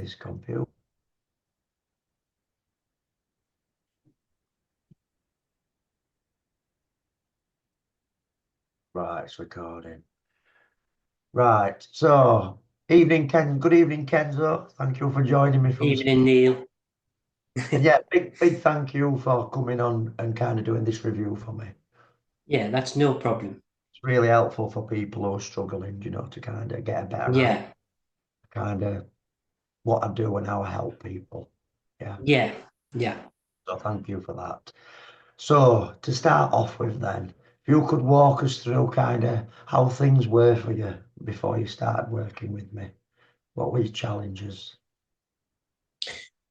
this computer. Right, it's recording. Right, so evening, Ken. Good evening, Kenzo. Thank you for joining me from. Evening, Neil. And yeah, big thank you for coming on and kind of doing this review for me. Yeah, that's no problem. It's really helpful for people who are struggling, to kind of get a better idea, Yeah, kind of what I do and how I help people. Yeah, yeah, yeah. so thank you for that. So to start off with then, if you could walk us through kind of how things were for you before you started working with me. What were your challenges?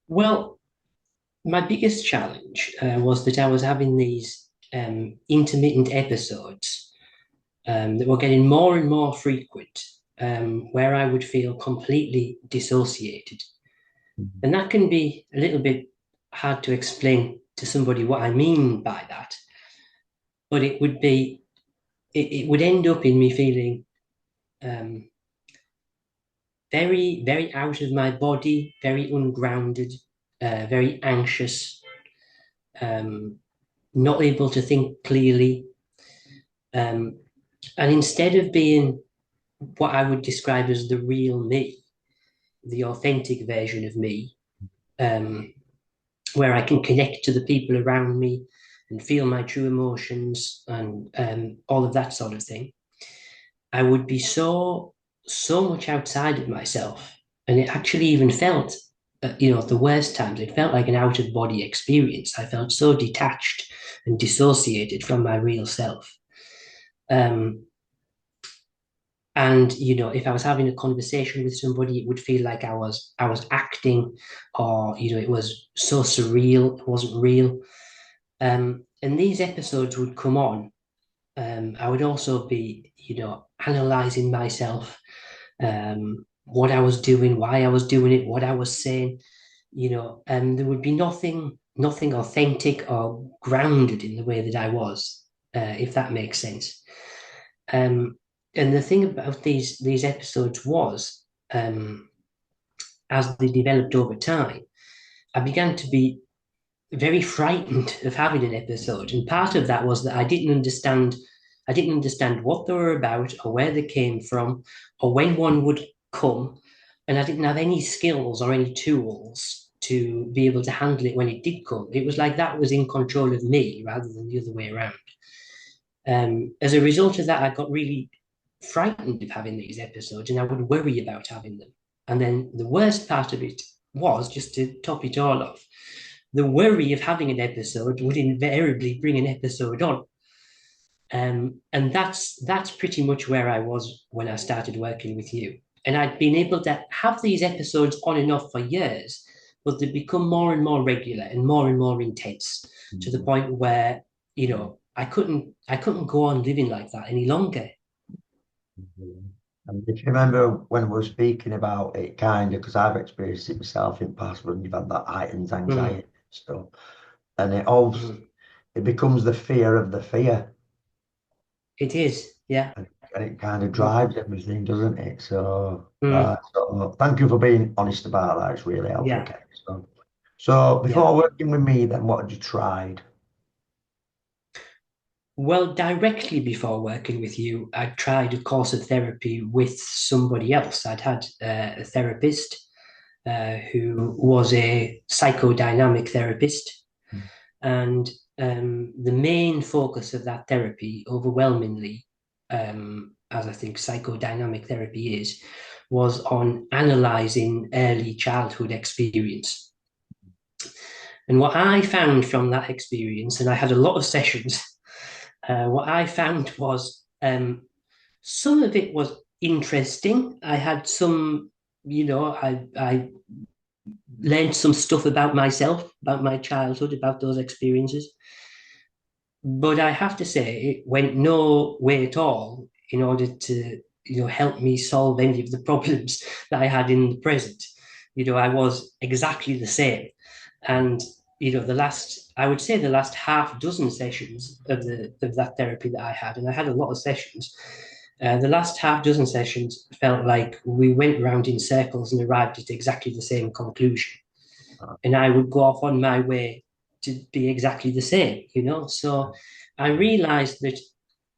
Well, my biggest challenge was that I was having these intermittent episodes that were getting more and more frequent, where I would feel completely dissociated. And that can be a little bit hard to explain to somebody what I mean by that. But it would end up in me feeling um, very, very out of my body, very ungrounded, very anxious, um, not able to think clearly. Um, and instead of being what I would describe as the real me, the authentic version of me, um, where I can connect to the people around me and feel my true emotions and all of that sort of thing, I would be so much outside of myself, and it actually even felt, at the worst times, it felt like an out of body experience. I felt so detached and dissociated from my real self. Um, and if I was having a conversation with somebody, it would feel like I was acting, or it was so surreal, it wasn't real. And these episodes would come on. I would also be, analyzing myself, what I was doing, why I was doing it, what I was saying, and there would be nothing authentic or grounded in the way that I was, if that makes sense. Um, and the thing about these episodes was, as they developed over time, I began to be very frightened of having an episode, and part of that was that I didn't understand what they were about or where they came from or when one would come, and I didn't have any skills or any tools to be able to handle it when it did come. It was like that was in control of me rather than the other way around. As a result of that, I got really frightened of having these episodes, and I would worry about having them. And then the worst part of it was, just to top it all off, the worry of having an episode would invariably bring an episode on. And that's pretty much where I was when I started working with you. And I'd been able to have these episodes on and off for years, but they'd become more and more regular and more intense, to the point where, I couldn't go on living like that any longer. And if you remember when we were speaking about it, kind of, because I've experienced it myself in past when you've had that heightened Mm, anxiety and stuff, and mm. it becomes the fear of the fear, It is, yeah. and it kind of Mm, drives everything, doesn't it? So, mm, thank you for being honest about that. It's really helpful, yeah, Ken. So yeah. before working with me, then what had you tried? Well, directly before working with you, I tried a course of therapy with somebody else. I'd had a therapist who was a psychodynamic therapist. And the main focus of that therapy, overwhelmingly, as I think psychodynamic therapy is, was on analyzing early childhood experience. And what I found from that experience, and I had a lot of sessions, what I found was, some of it was interesting. I had some, I learned some stuff about myself, about my childhood, about those experiences. But I have to say, it went no way at all in order to, help me solve any of the problems that I had in the present. I was exactly the same. And, I would say the last half dozen sessions of that therapy that I had, and I had a lot of sessions, The last half dozen sessions felt like we went round in circles and arrived at exactly the same conclusion. And I would go off on my way to be exactly the same, you know? So I realized that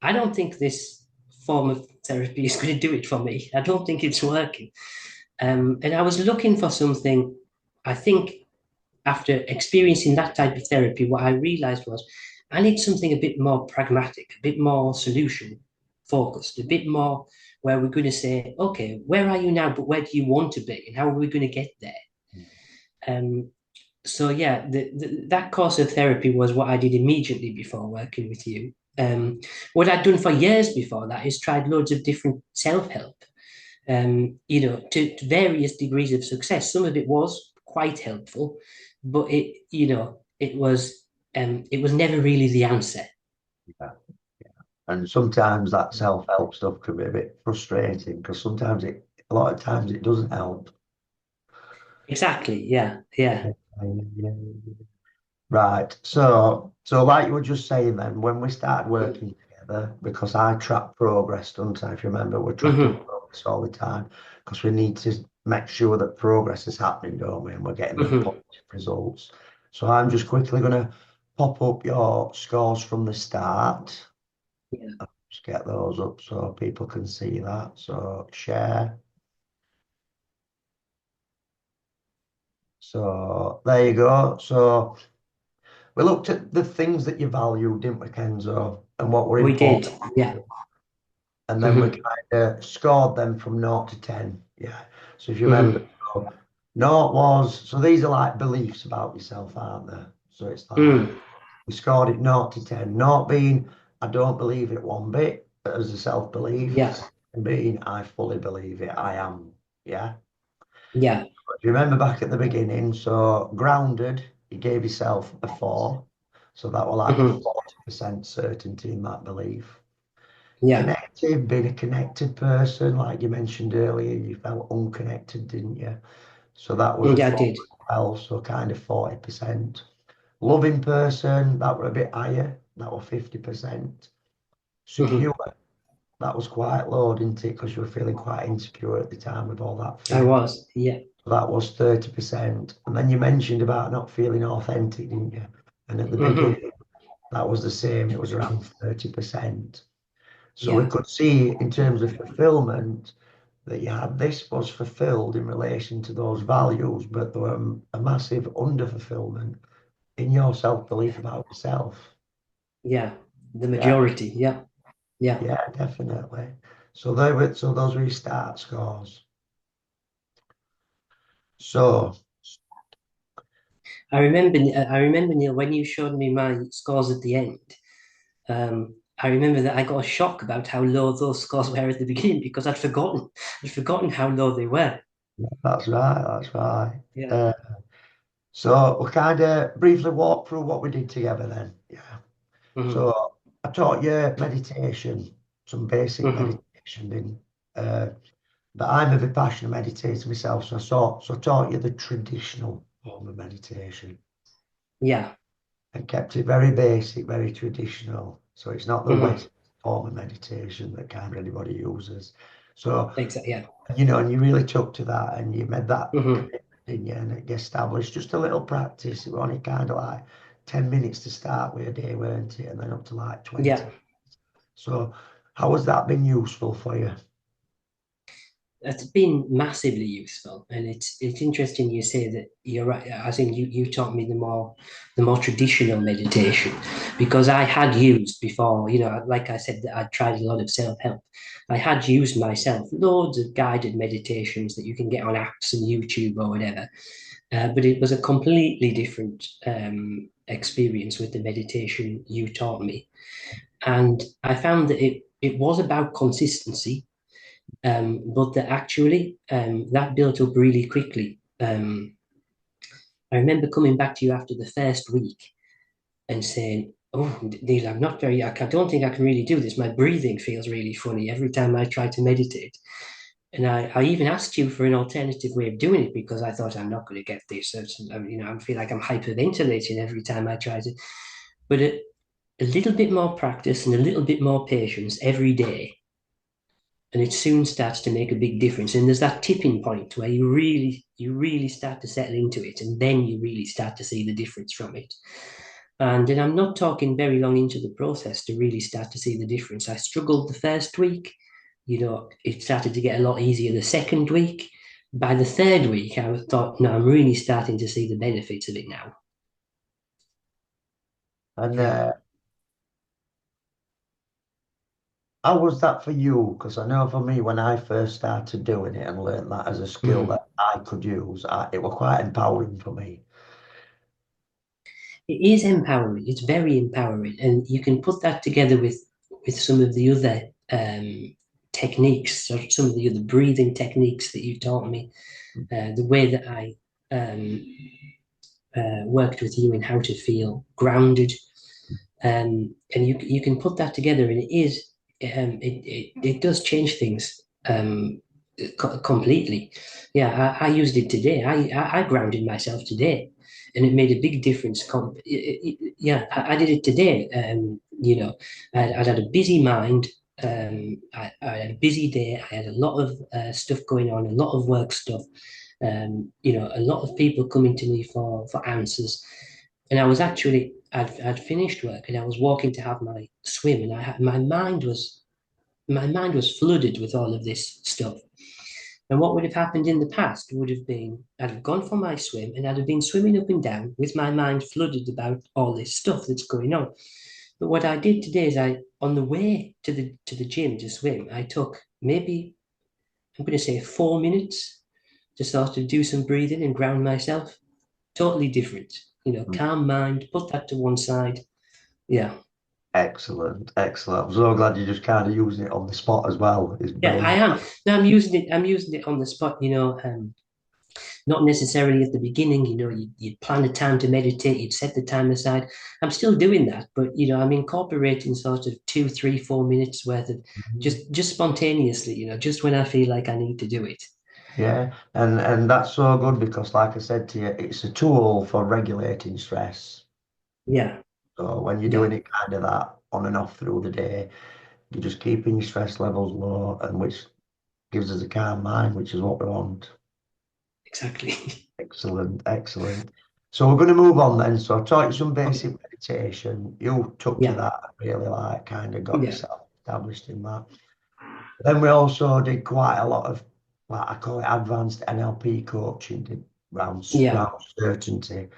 I don't think this form of therapy is going to do it for me. I don't think it's working. And I was looking for something, I think, after experiencing that type of therapy, what I realized was I need something a bit more pragmatic, a bit more solution focused, a bit more where we're going to say, okay, where are you now, but where do you want to be, and how are we going to get there? Um, so yeah, that course of therapy was what I did immediately before working with you. What I'd done for years before that is tried loads of different self-help, to various degrees of success. Some of it was quite helpful, but it was never really the answer. Yeah. And sometimes that self-help stuff can be a bit frustrating because a lot of times it doesn't help. Exactly. Yeah. Yeah. Yeah, yeah, yeah. Right. So like you were just saying then, when we started working together, because I track progress, don't I? If you remember, we're tracking Hmm. progress all the time because we need to make sure that progress is happening, don't we? And we're getting the Hmm. positive results. So I'm just quickly going to pop up your scores from the start. Yeah. Just get those up so people can see that. So share. So there you go. So we looked at the things that you value, didn't we, Kenzo, and what were We important. did. Yeah. And then we Hmm. kind of scored them from 0 to 10. Yeah. So if you remember, Hmm. so 0 was, so these are like beliefs about yourself, aren't they? So it's like, Mm. we scored it 0 to 10. 0 being, I don't believe it one bit as a self belief, Yeah. and being, I fully believe it. I am. Yeah. Yeah. If you remember back at the beginning, so grounded, you gave yourself a 4. So that was like a Hmm. 40% certainty in that belief. Yeah. Connected, being a connected person, like you mentioned earlier, you felt unconnected, didn't you? So that was a Yeah. I 4 did. as well, so kind of 40%. Loving person, that were a bit higher, that was 50%. Hmm. Secure, that was quite low, didn't it? Because you were feeling quite insecure at the time with all that I fear. was. Yeah. So that was 30%. And then you mentioned about not feeling authentic, didn't you? And at the Hmm. beginning, that was the same, it was around 30%. So we Yeah. could see in terms of fulfillment that you had this was fulfilled in relation to those values, but there were a massive underfulfillment in your self-belief about yourself. Yeah. The Yeah, majority. Yeah. Yeah. yeah, definitely. So those were your start scores. So I remember, Neil, when you showed me my scores at the end. I remember that I got a shock about how low those scores were at the beginning because I'd forgotten how low they were. that's right, that's right. Yeah. Uh, so we'll kind of briefly walk through what we did together then. Yeah. Hmm. So I taught you meditation, some basic Hmm. meditation in but I'm a Vipassana meditator myself, so I taught you the traditional form of meditation Yeah. and kept it very basic, very traditional. So it's not the Hmm. West form of meditation that kind of anybody uses. So, Exactly. Yeah. and you really took to that and you made that Hmm. commitment, didn't you? And it established just a little practice. It was only kind of like 10 minutes to start with a day, weren't it? And then up to like Yeah. 20. So how has that been useful for you? It's been massively useful, and it's interesting you say that you're right. As in, you taught me the more traditional meditation, because I had used before. You know, like I said, that I tried a lot of self help. I had used myself loads of guided meditations that you can get on apps and YouTube or whatever, but it was a completely different experience with the meditation you taught me, and I found that it was about consistency, but that actually that built up really quickly. I remember coming back to you after the first week and saying, "Oh, Neil, I'm not very. I don't think I can really do this. My breathing feels really funny every time I try to meditate." And I even asked you for an alternative way of doing it because I thought I'm not going to get this. I feel like I'm hyperventilating every time I try to. But a little bit more practice and a little bit more patience every day and it soon starts to make a big difference. And there's that tipping point where you really start to settle into it, and then you really start to see the difference from it. And then I'm not talking very long into the process to really start to see the difference. I struggled the first week, it started to get a lot easier the second week. By the third week, I thought, no, I'm really starting to see the benefits of it now. And Yeah. how was that for you? Because I know for me, when I first started doing it and learned that as a skill Mhm. that I could use, it was quite empowering for me. It is empowering. It's very empowering, and you can put that together with some of the other techniques, or some of the other breathing techniques that you taught me. The way that I um, worked with you in how to feel grounded, and you can put that together, and it does change things completely. Yeah, I used it today. I grounded myself today, and it made a big difference. Yeah, I did it today. I'd had a busy mind. I had a busy day. I had a lot of stuff going on, a lot of work stuff. A lot of people coming to me for answers, and I was actually I'd finished work and I was walking to have my swim, and my mind was flooded with all of this stuff. And what would have happened in the past would have been I'd have gone for my swim and I'd have been swimming up and down with my mind flooded about all this stuff that's going on. But what I did today is on the way to the gym to swim, I took maybe I'm going to say 4 minutes to sort of do some breathing and ground myself. Totally different. Mm. Calm mind, put that to one side. Yeah. Excellent, excellent. I'm so glad you just kind of using it on the spot as well. It's Yeah, I brilliant. am. No, I'm using it on the spot, not necessarily at the beginning, you'd plan a time to meditate, you'd set the time aside. I'm still doing that, but I'm incorporating sort of 2, 3, 4 minutes worth of Mhm. just spontaneously, just when I feel like I need to do it. Yeah, and that's so good because, like I said to you, it's a tool for regulating stress. Yeah, So when you're yeah, doing it kind of that on and off through the day, you're just keeping your stress levels low, and which gives us a calm mind, which is what we want. exactly. Excellent, excellent. So we're going to move on then. So I taught you some Okay. basic meditation. You took to Yeah, that, really like kind of got yeah, yourself established in that. Then we also did quite a lot of, like I call it advanced NLP coaching, did yeah, round certainty.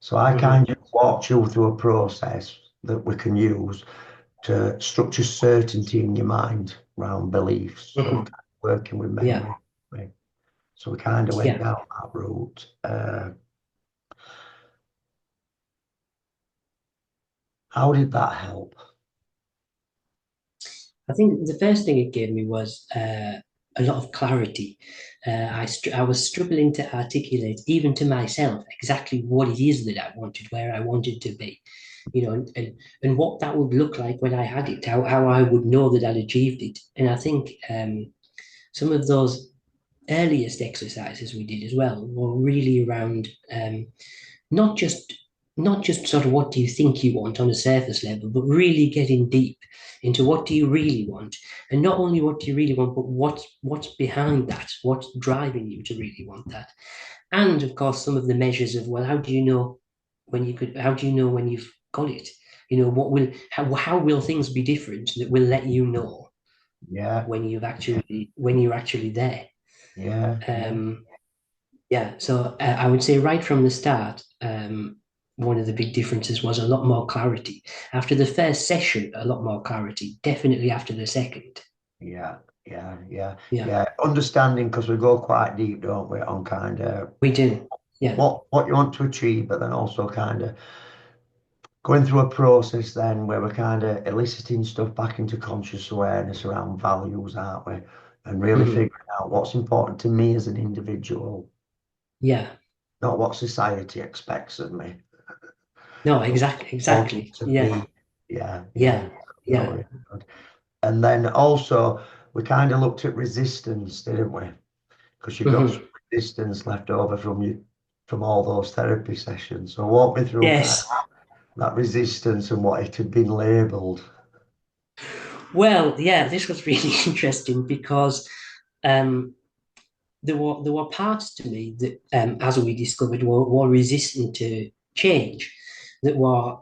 So I hmm kind of walked you through a process that we can use to structure certainty in your mind around beliefs. So we're hmm kind of working with yeah, memory. So we kind of went yeah. down that route. How did that help? I think the first thing it gave me was a lot of clarity. I was struggling to articulate, even to myself, exactly what it is that I wanted, where I wanted to be, and what that would look like when I had it, how I would know that I'd achieved it. And I think some of those earliest exercises we did as well were really around not just not just sort of what do you think you want on a surface level, but really getting deep into what do you really want, and not only what do you really want, but what's behind that, what's driving you to really want that, and of course some of the measures of well, how do you know how do you know when you've got it? How will things be different that will let you know Yeah, when you're actually there? yeah, yeah, Um, Yeah, so I would say right from the start, one of the big differences was a lot more clarity. After the first session, a lot more clarity. Definitely after the second. yeah, yeah, yeah, Yeah, yeah. Understanding because we go quite deep, don't we, on kind of we do. Yeah. what you want to achieve, but then also kind of going through a process then where we're kind of eliciting stuff back into conscious awareness around values, aren't we? And really hmm figuring out what's important to me as an individual, Yeah. not what society expects of me. No, So exactly. important Exactly. to Yeah. me. Yeah, yeah. Yeah. No, Yeah. really good. And then also we kind of looked at resistance, didn't we? Because you've got some hmm resistance left over from you from all those therapy sessions. So walk me through kind of Yes. that resistance and what it had been labelled. Well, yeah, this was really interesting because um, there were parts to me that, as we discovered, were resistant to change, that were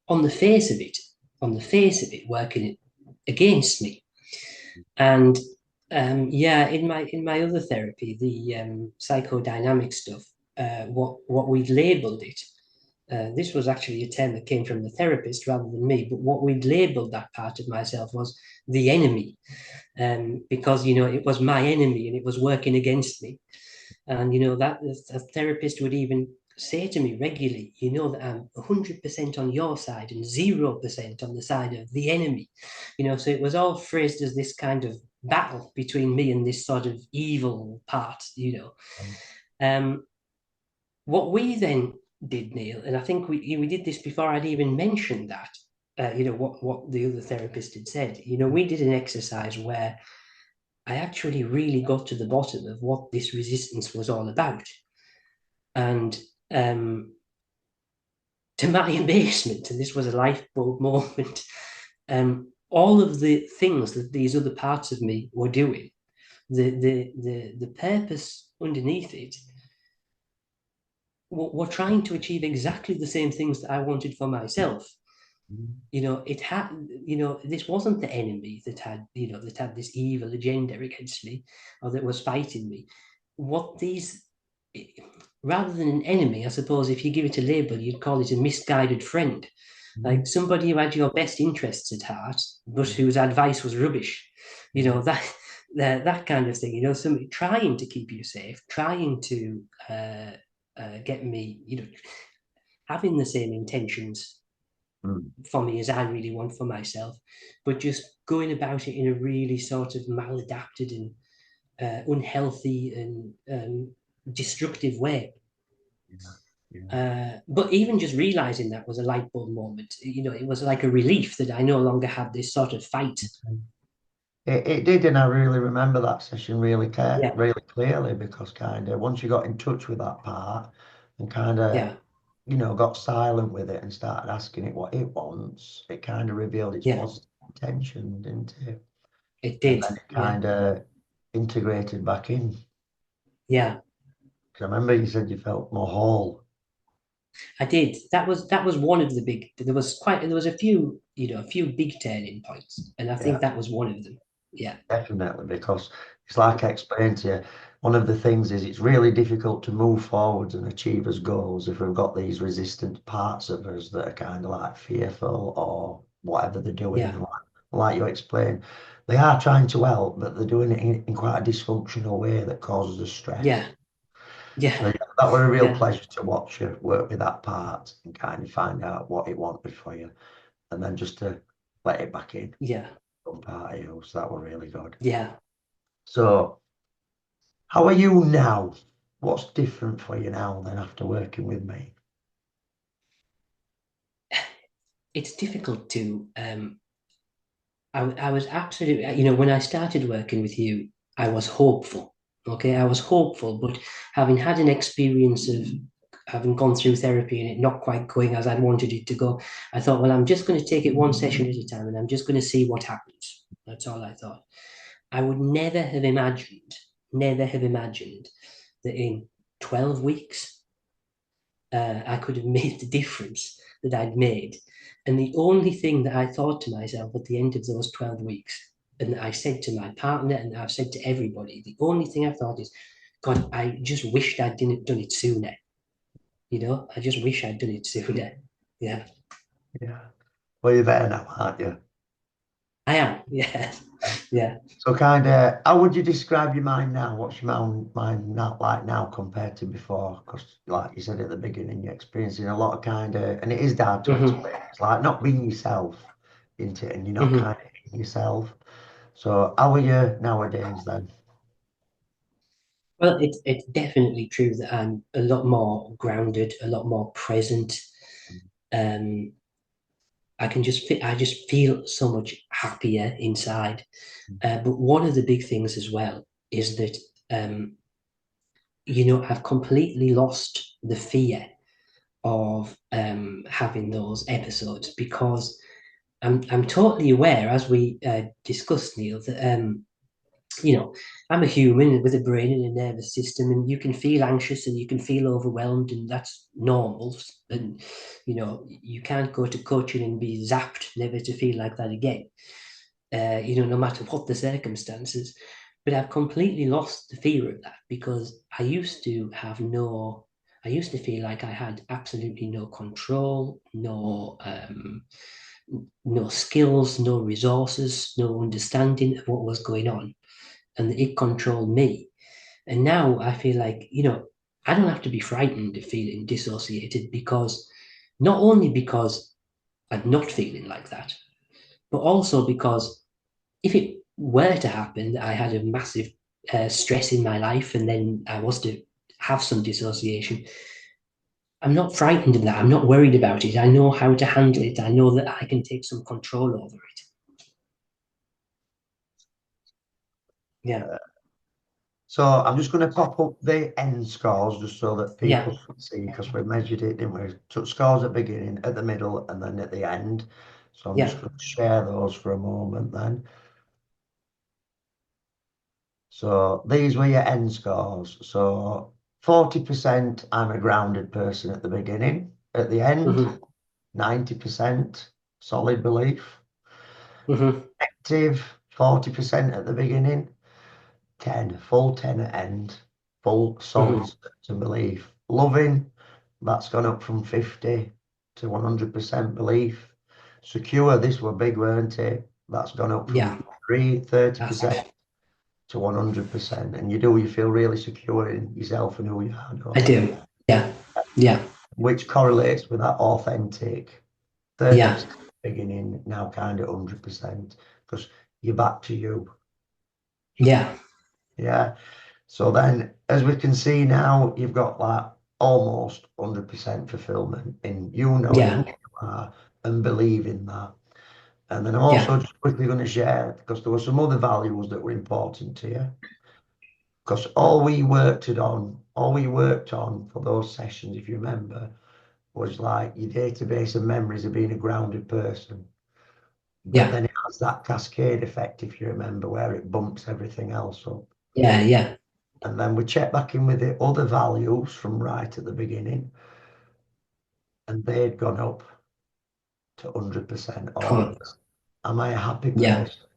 on the face of it, working against me. And yeah, in my other therapy, the psychodynamic stuff, what we'd labelled it. This was actually a term that came from the therapist rather than me, but what we'd labelled that part of myself was the enemy, because it was my enemy and it was working against me. And that a therapist would even say to me regularly, that I'm 100% on your side and 0% on the side of the enemy. So it was all phrased as this kind of battle between me and this sort of evil part. Um, what we then did, Neil, and I think we did this before I'd even mentioned that, what the other therapist had said. We did an exercise where I actually really got to the bottom of what this resistance was all about. And to my amazement, and this was a light bulb moment, all of the things that these other parts of me were doing, the purpose underneath it, were trying to achieve exactly the same things that I wanted for myself. It had, this wasn't the enemy that had this evil agenda against me, or that was fighting me. What these, rather than an enemy, I suppose if you give it a label, you'd call it a misguided friend, like somebody who had your best interests at heart, but whose advice was rubbish. That that kind of thing. Somebody trying to keep you safe, trying to get me, having the same intentions Mm. for me as I really want for myself, but just going about it in a really sort of maladapted and unhealthy and destructive way. Yeah, yeah. But even just realizing that was a light bulb moment. It was like a relief that I no longer had this sort of fight. It did, and I really remember that session Yeah, really clearly because kind of once you got in touch with that part and kind of yeah, got silent with it and started asking it what it wants, it kind of revealed its yeah. positive intention, didn't it? It And did. then it Yeah, kind of integrated back in. yeah. 'Cause I remember you said you felt more whole. I did. That was one of the big. There was a few big turning points, and I Yeah. think that was one of them. Yeah, Definitely, because it's like I explained to you, one of the things is it's really difficult to move forwards and achieve as goals if we've got these resistant parts of us that are kind of like fearful or whatever they're doing. yeah, Like you explained, they are trying to help, but they're doing it in quite a dysfunctional way that causes us stress. yeah, yeah, So yeah, that was a real yeah, pleasure to watch you work with that part and kind of find out what it wanted for you, and then just to let it back in yeah, from part of you. So that was really good. yeah. So. How are you now? What's different for you now than after working with me? It's difficult to. I was absolutely. When I started working with you, I was hopeful. Okay, I was hopeful, but having had an experience of having gone through therapy and it not quite going as I wanted it to go, I thought, well, I'm just going to take it one session at a time and I'm just going to see what happens. That's all I thought. I would never have imagined that in 12 weeks, I could have made the difference that I'd made. And the only thing that I thought to myself at the end of those 12 weeks, and I said to my partner, and I've said to everybody, the only thing I thought is, God, I just wished I'd done it sooner. I just wish I'd done it sooner. Yeah, Yeah. Well, you're there now, aren't you? I am. Yeah, yeah. So kind of, how would you describe your mind now? What's your mind not like now compared to before? Because like you said at the beginning, you're experiencing a lot of kind of, and it is hard to Hmm. explain. It's like not being yourself into it and you're not Hmm. kind of in yourself. So how are you nowadays then? Well, it's definitely true that I'm a lot more grounded, a lot more present. Um, I just feel so much happier inside. But one of the big things as well is that um, I've completely lost the fear of having those episodes because I'm totally aware, as we discussed, Neil, that you know, I'm a human with a brain and a nervous system, and you can feel anxious and you can feel overwhelmed, and that's normal. And you can't go to coaching and be zapped, never to feel like that again. No matter what the circumstances. But I've completely lost the fear of that because I used to feel like I had absolutely no control, no skills, no resources, no understanding of what was going on, and it controlled me. And now I feel like, I don't have to be frightened of feeling dissociated because not only because I'm not feeling like that, but also because if it were to happen that I had a massive stress in my life and then I was to have some dissociation, I'm not frightened of that. I'm not worried about it. I know how to handle it. I know that I can take some control over it. Yeah. So I'm just going to pop up the end scores just so that Yeah. people can see because we measured it, didn't we? Took scores at the beginning, at the middle, and then at the end. So I'm Yeah. just going to share those for a moment then. So these were your end scores. So 40% I'm a grounded person at the beginning. At the end, Hmm. 90% solid belief. Hmm. Active, 40% at the beginning. 10, full 10 at end, full solid Hmm. certain belief. Loving, that's gone up from 50 to 100% belief. Secure, this were big, weren't it? That's gone up from Yeah. 30% Massive. to 100%. And you feel really secure in yourself and who you are, I don't you? do. Yeah. Yeah. Which correlates with that authentic Yeah. 30% beginning, now kind of 100%, because you're back to you. Yeah. Yeah. So then, as we can see now, you've got like almost 100% fulfillment in you knowing who Yeah. you are and believing that. And then I'm Yeah. also just quickly going to share, because there were some other values that were important to you. Because all we worked on for those sessions, if you remember, was like your database of memories of being a grounded person. But Yeah. then it has that cascade effect, if you remember, where it bumps everything else up. Yeah. Yeah. And then we check back in with the other values from right at the beginning, and they'd gone up to 100%, all of Cool. them. Am I a happy Yeah. person?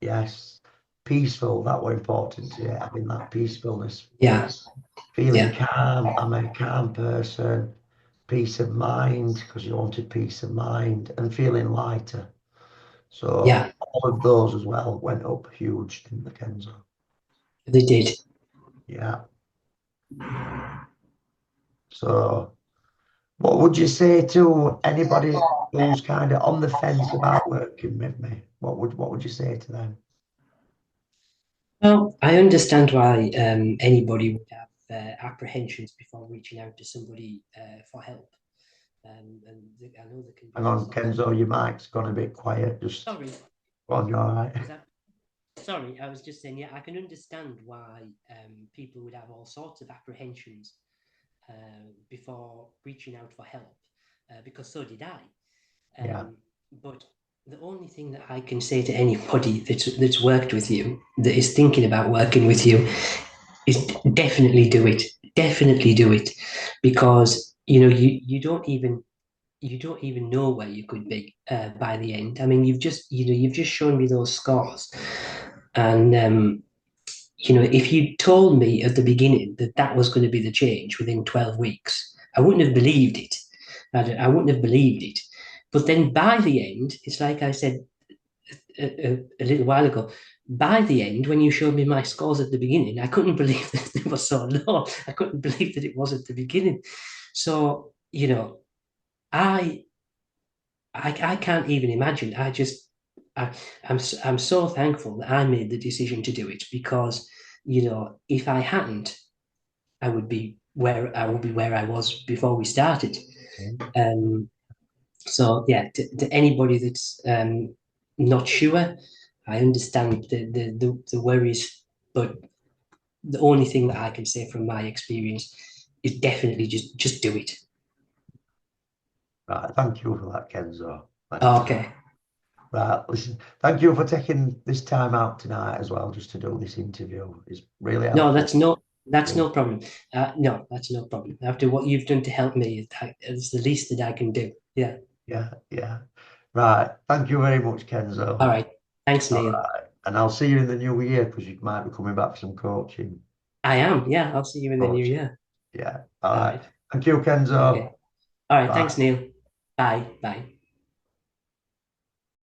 Yes. Peaceful, that were important to you, having that peacefulness. Yeah. Feeling Yeah. calm, am I a calm person? Peace of mind, because you wanted peace of mind, and feeling lighter. So Yeah. all of those as well went up huge, didn't they, Kenzo? They did. Yeah. So what would you say to anybody who's kind of on the fence about working with me? What would you say to them? Well, I understand why anybody would have apprehensions before reaching out to somebody for help. I know there can be Hang all on, sorts of. Kenzo, your mic's gone a bit quiet. Just Sorry, go on, you all right? is that? Sorry, I was just saying, yeah, I can understand why people would have all sorts of apprehensions before reaching out for help, because so did I. Yeah. But the only thing that I can say to anybody that's worked with you, that is thinking about working with you, is definitely do it. Definitely do it, because you don't even know where you could be by the end. I mean, you've just shown me those scores, and if you told me at the beginning that that was going to be the change within 12 weeks, I wouldn't have believed it. I wouldn't have believed it. But then by the end, it's like I said a little while ago. By the end, when you showed me my scores at the beginning, I couldn't believe that they were so low. I couldn't believe that it was at the beginning. So, I I can't even imagine. I, I'm so thankful that I made the decision to do it because if I hadn't, I would be where I was before we started. Um, so yeah, to anybody that's not sure, I understand the worries, but the only thing that I can say from my experience is definitely just do it. Right. Thank you for that, Kenzo. Thank you. Okay. Right, listen, thank you for taking this time out tonight as well, just to do this interview. It's really No, helpful. that's Really. no problem. No, that's no problem. After what you've done to help me, it's the least that I can do. Yeah. Yeah, yeah. Right. Thank you very much, All Kenzo. right. Thanks, All Neil. right. And I'll see you in the new year because you might be coming back for some coaching. I am. Yeah. I'll see you in the new Coaching. year. Yeah. All All right. right. Thank you, Okay. Kenzo. All right. Thanks, Bye. Neil. Bye. Bye.